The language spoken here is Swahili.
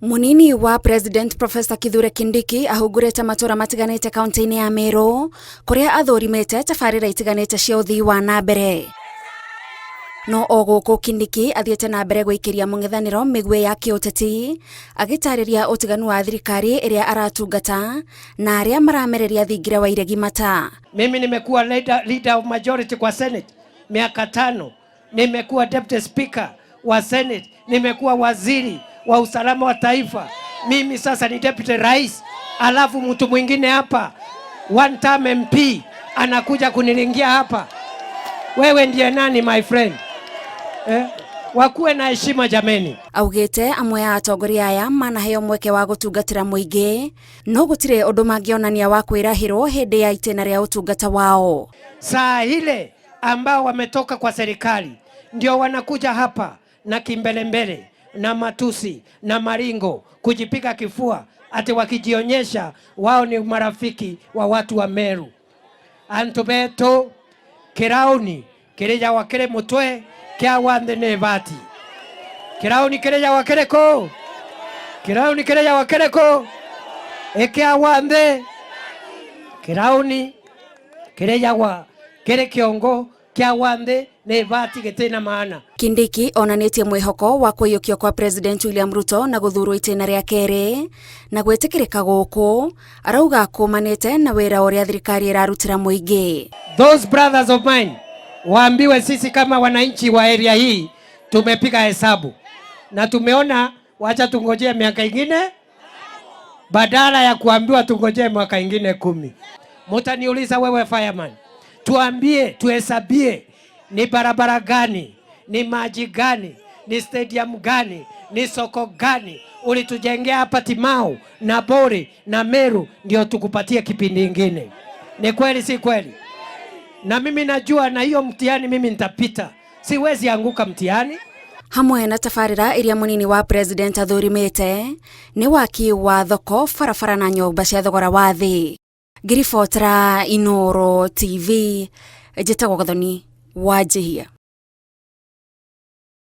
Munini wa President Professor Kithure Kindiki ahungurite matura matiganite kaunti-ini ya Meru kuria athurimite tabarira itiganite cia uthii wa na mbere. No oguku Kindiki athiete na mbere gwikiria mung'ethaniro migwe ya kiuteti agitariria utiganu wa thirikari iria aratungata na aria maramereria thingira wa iregi mata. Mimi nimekuwa leader of majority kwa Senate miaka 5, nimekuwa deputy speaker wa Senate, nimekuwa waziri wa usalama wa taifa. Mimi sasa ni deputy rais, alafu mtu mwingine hapa one term MP anakuja kunilingia hapa. Wewe ndiye nani my friend? Wakuwe na heshima jameni. Augite amwe ya atongoria aya manaheo mweke wa gutungatira muingi no gutire undu mangionania wa kwirahirwo hindi ya itena ria utungata wao. Saa ile ambao wametoka kwa serikali ndio wanakuja hapa na kimbelembele na matusi na maringo kujipiga kifua ati wakijionyesha wao ni marafiki wa watu wa Meru. Antobeto Kirauni kireja wakere mutwe kia wande nevati. Kirauni kireja wakere ko. Kirauni kireja wakere ko. Kia wande. Kirauni kireja wa kere kiongo kia wande nevati getena maana. Kindiki onanitie mwihoko wa kuyukio kwa President William Ruto na guthurwo itena ria kere na gwetikirika guku arauga kumanite na wira uria thirikari irarutira muingi. Those brothers of mine waambiwe sisi kama wananchi wa area hii tumepiga hesabu na tumeona wacha tungojee miaka ingine badala ya kuambiwa tungojee mwaka ingine 10. Mutaniuliza wewe fireman, tuambie tuhesabie ni barabara gani, ni maji gani, ni stadium gani, ni soko gani ulitujengea hapa Timau na Bori na Meru ndio tukupatie kipindi ingine? Ni kweli si kweli? Na mimi najua na hiyo mtihani mimi nitapita. Siwezi anguka mtihani. Hamwe na tabarira iria munini wa president athurimite ni waki wa thoko, barabara na nyumba cia thogora wa thi. Ngiribotera Inooro TV, njitagwo Gathoni Wanjihia.